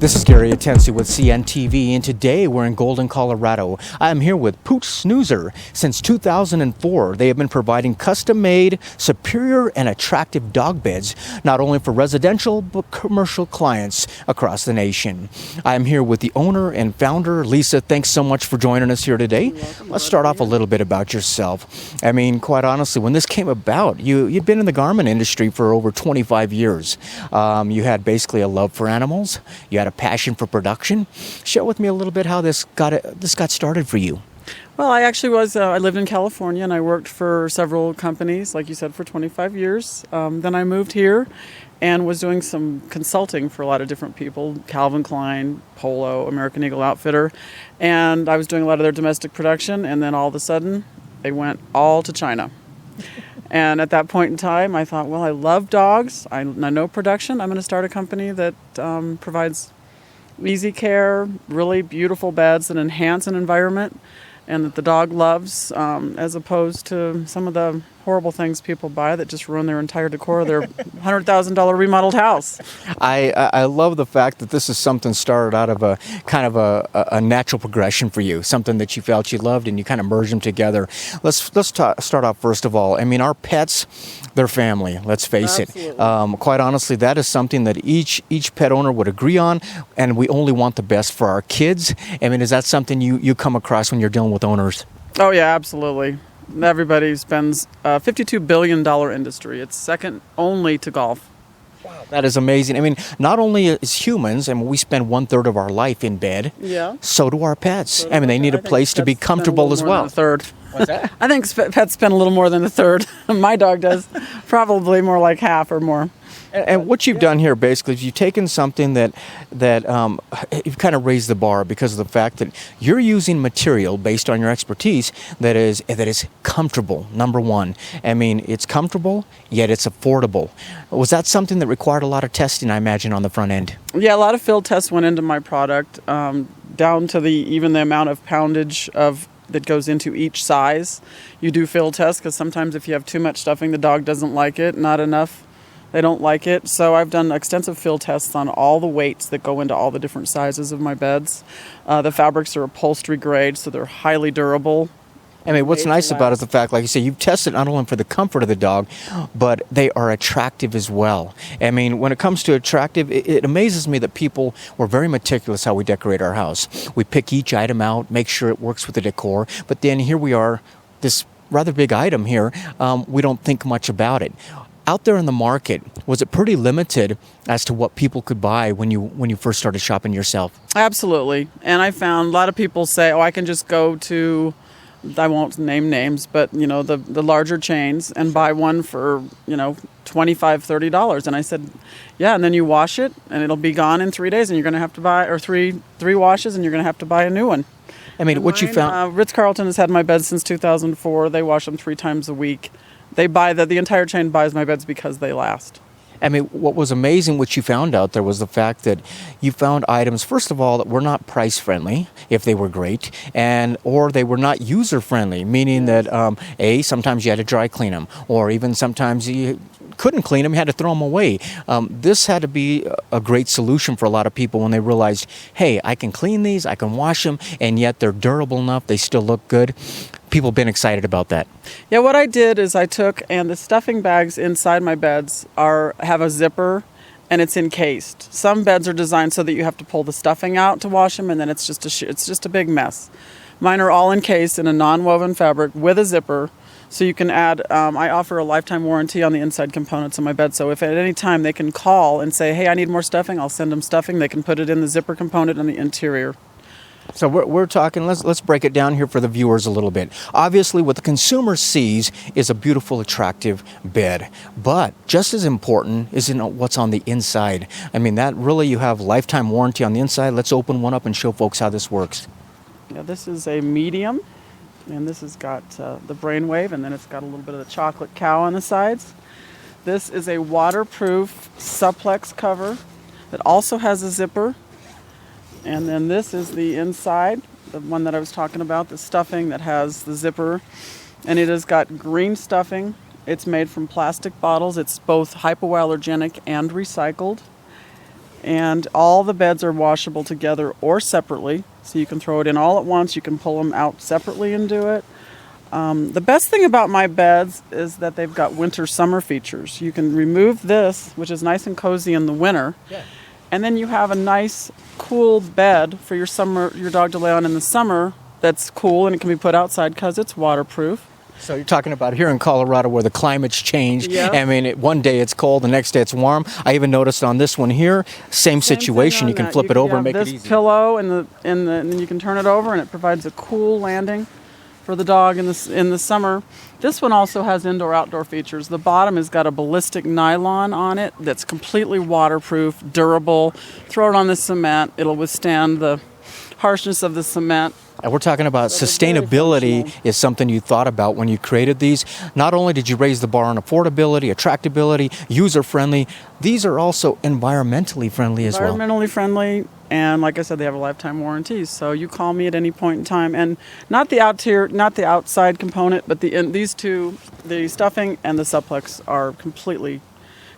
This is Gary Atencio with CNTV, and today we're in Golden, Colorado. I am here with Pooch Snoozer. Since 2004, they have been providing custom-made, superior, and attractive dog beds, not only for residential but commercial clients across the nation. I am here with the owner and founder, Lisa. Thanks so much for joining us here today. You're welcome. Let's start off a little bit about yourself. I mean, quite honestly, when this came about, you'd been in the garment industry for over 25 years. You had basically a love for animals. You had a passion for production. Share with me a little bit how this got started for you. Well, I actually I lived in California and I worked for several companies, like you said, for 25 years. Then I moved here and was doing some consulting for a lot of different people, Calvin Klein, Polo, American Eagle Outfitter, and I was doing a lot of their domestic production, and then all of a sudden they went all to China. And at that point in time, I thought, well, I love dogs. I know production. I'm going to start a company that provides easy care, really beautiful beds that enhance an environment and that the dog loves, as opposed to some of the horrible things people buy that just ruin their entire decor of their $100,000 remodeled house. I love the fact that this is something started out of a kind of a natural progression for you, something that you felt you loved and you kind of merged them together. Let's start off first of all. I mean, our pets, they're family, let's face Absolutely. it. Quite honestly, that is something that each pet owner would agree on, and we only want the best for our kids. I mean, is that something you come across when you're dealing with owners? Oh, yeah, absolutely. Everybody spends a $52 billion industry. It's second only to golf. Wow, that is amazing. I mean, not only as humans, and we spend 1/3 of our life in bed, Yeah. so do our pets. So I mean, they need a think place to be pets spend a comfortable little as more well. than a third. What's that? I think pets spend a little more than a third. My dog does. Probably more like half or more. And what you've done here basically is you've taken something that you've kind of raised the bar because of the fact that you're using material based on your expertise that is comfortable. Number one, I mean, it's comfortable yet it's affordable. Was that something that required a lot of testing, I imagine, on the front end? Yeah, a lot of field tests went into my product, down to even the amount of poundage that goes into each size. You do field tests because sometimes if you have too much stuffing, the dog doesn't like it. Not enough, they don't like it. So I've done extensive field tests on all the weights that go into all the different sizes of my beds. The fabrics are upholstery grade, so they're highly durable. I mean, what's Made to nice about it is last. the fact, like you say, you've tested not only for the comfort of the dog, but they are attractive as well. I mean, when it comes to attractive, it amazes me that people were very meticulous how we decorate our house. We pick each item out, make sure it works with the decor, but then here we are, this rather big item here, we don't think much about it. Out there in the market, was it pretty limited as to what people could buy when you first started shopping yourself? Absolutely. And I found a lot of people say, oh, I can just go to, I won't name names, but the larger chains and buy one for $25, $30. And I said, yeah, and then you wash it and it'll be gone in 3 days and you're going to have to buy, or three washes and you're going to have to buy a new one. I mean, what you found... Ritz-Carlton has had my beds since 2004. They wash them 3 times a week. They buy the entire chain buys my beds because they last. I mean, what was amazing, what you found out there, was the fact that you found items, first of all, that were not price friendly, if they were great, or they were not user friendly, meaning that, sometimes you had to dry clean them, or even sometimes you couldn't clean them, you had to throw them away. This had to be a great solution for a lot of people when they realized, hey, I can clean these, I can wash them, and yet they're durable enough, they still look good. People have been excited about that. Yeah, what I did is I took, and the stuffing bags inside my beds have a zipper and it's encased. Some beds are designed so that you have to pull the stuffing out to wash them, and then it's just a big mess. Mine are all encased in a non-woven fabric with a zipper, so you can add, I offer a lifetime warranty on the inside components of my bed, so if at any time they can call and say, hey, I need more stuffing, I'll send them stuffing. They can put it in the zipper component on the interior. So we're talking, let's break it down here for the viewers a little bit. Obviously, what the consumer sees is a beautiful, attractive bed. But just as important is what's on the inside. I mean, that really, you have lifetime warranty on the inside. Let's open one up and show folks how this works. Yeah, this is a medium, and this has got the brainwave, and then it's got a little bit of the chocolate cow on the sides. This is a waterproof supplex cover that also has a zipper. And then this is the inside, the one that I was talking about, the stuffing that has the zipper. And it has got green stuffing. It's made from plastic bottles. It's both hypoallergenic and recycled. And all the beds are washable together or separately. So you can throw it in all at once. You can pull them out separately and do it. The best thing about my beds is that they've got winter-summer features. You can remove this, which is nice and cozy in the winter. Yeah. And then you have a nice, cool bed for your dog to lay on in the summer that's cool, and it can be put outside because it's waterproof. So you're talking about here in Colorado where the climate's changed. Yeah. I mean, one day it's cold, the next day it's warm. I even noticed on this one here, same situation. You can flip it over and make it easy. This pillow and then you can turn it over, and it provides a cool landing for the dog in the summer. This one also has indoor-outdoor features. The bottom has got a ballistic nylon on it that's completely waterproof, durable. Throw it on the cement. It'll withstand the harshness of the cement. And we're talking about sustainability is something you thought about when you created these. Not only did you raise the bar on affordability, attractability, user-friendly, these are also environmentally friendly as well. Environmentally friendly, and like I said, they have a lifetime warranty. So you call me at any point in time, and not the outside component, but these two, the stuffing and the supplex, are completely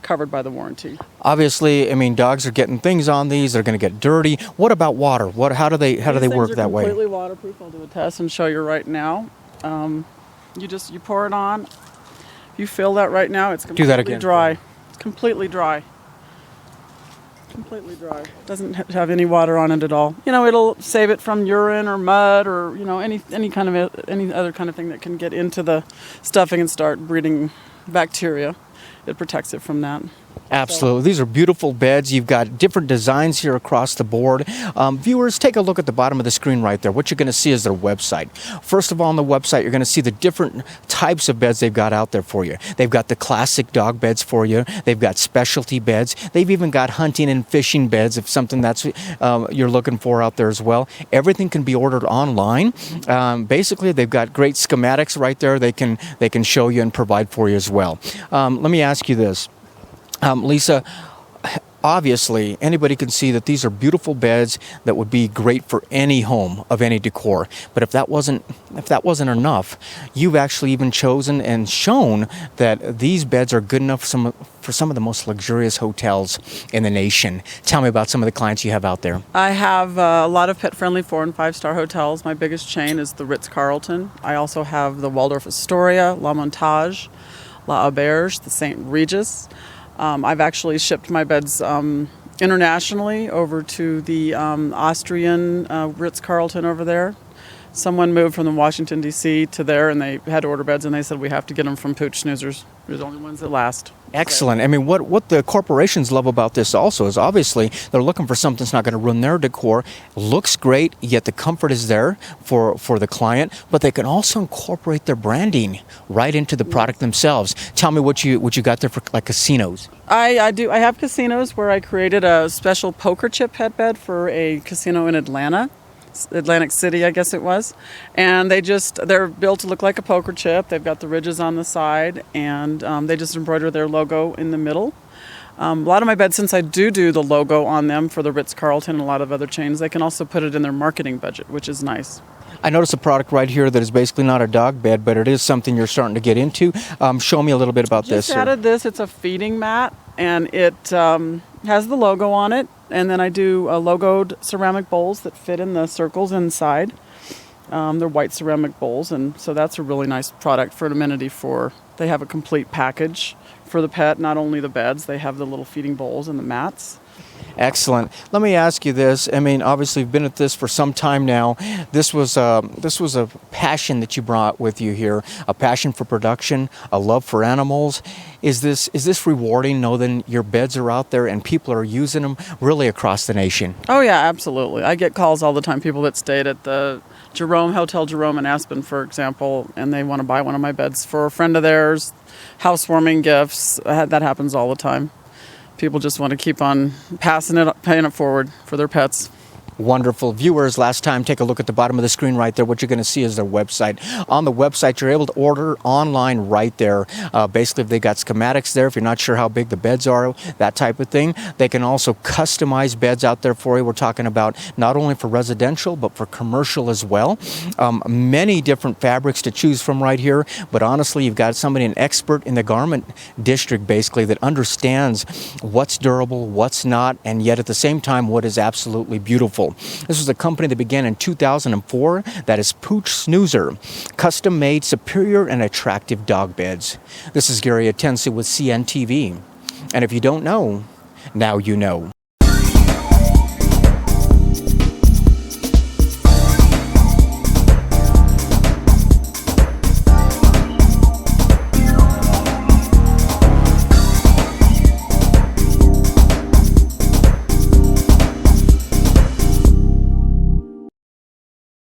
covered by the warranty. Obviously, I mean, dogs are getting things on these. They're going to get dirty. What about water? How do they work that way? Completely waterproof. I'll do a test and show you right now. You pour it on. If you feel that right now, it's completely dry. It's completely dry. Completely dry. Doesn't have any water on it at all. It'll save it from urine or mud or any other kind of thing that can get into the stuffing and start breeding bacteria. It protects it from that. Absolutely. These are beautiful beds. You've got different designs here across the board. Viewers, take a look at the bottom of the screen right there. What you're going to see is their website. First of all, on the website, you're going to see the different types of beds they've got out there for you. They've got the classic dog beds for you. They've got specialty beds. They've even got hunting and fishing beds if something that's you're looking for out there as well. Everything can be ordered online. Basically, they've got great schematics right there. They can show you and provide for you as well. Let me ask you this. Lisa, obviously, anybody can see that these are beautiful beds that would be great for any home of any decor. But if that wasn't enough, you've actually even chosen and shown that these beds are good enough for some of the most luxurious hotels in the nation. Tell me about some of the clients you have out there. I have a lot of pet-friendly 4- and 5-star hotels. My biggest chain is the Ritz-Carlton. I also have the Waldorf Astoria, La Montage, La Auberge, the St. Regis. I've actually shipped my beds internationally over to the Austrian Ritz-Carlton over there. Someone moved from the Washington, D.C. to there, and they had to order beds, and they said, we have to get them from Pooch Snoozers. They're the only ones that last. Excellent. I mean, what the corporations love about this also is obviously they're looking for something that's not going to ruin their decor. Looks great, yet the comfort is there for the client, but they can also incorporate their branding right into the product themselves. Tell me what you got there for like casinos. I do. I have casinos where I created a special poker chip headbed for a casino in Atlantic City, I guess it was. And they're built to look like a poker chip. They've got the ridges on the side, and they just embroider their logo in the middle. A lot of my beds, since I do the logo on them for the Ritz-Carlton and a lot of other chains, they can also put it in their marketing budget, which is nice. I noticed a product right here that is basically not a dog bed, but it is something you're starting to get into. Show me a little bit about this. Just added this. It's a feeding mat, and it has the logo on it. And then I do logoed ceramic bowls that fit in the circles inside. They're white ceramic bowls, and so that's a really nice product for an amenity. They have a complete package for the pet, not only the beds, they have the little feeding bowls and the mats. Excellent. Let me ask you this. I mean, obviously, you've been at this for some time now. This was a passion that you brought with you here, a passion for production, a love for animals. Is this rewarding, knowing your beds are out there and people are using them really across the nation? Oh, yeah, absolutely. I get calls all the time, people that stayed at the Hotel Jerome in Aspen, for example, and they want to buy one of my beds for a friend of theirs, housewarming gifts. That happens all the time. People just want to keep on paying it forward for their pets. Wonderful. Viewers, last time, take a look at the bottom of the screen right there. What you're going to see is their website. On the website, you're able to order online right there. Basically, they got schematics there if you're not sure how big the beds are, that type of thing. They can also customize beds out there for you. We're talking about not only for residential, but for commercial as well. Many different fabrics to choose from right here. But honestly, you've got somebody, an expert in the garment district, basically, that understands what's durable, what's not, and yet at the same time, what is absolutely beautiful. This was a company that began in 2004. That is Pooch Snoozer, custom-made, superior, and attractive dog beds. This is Gary Atencio with CNTV. And if you don't know, now you know.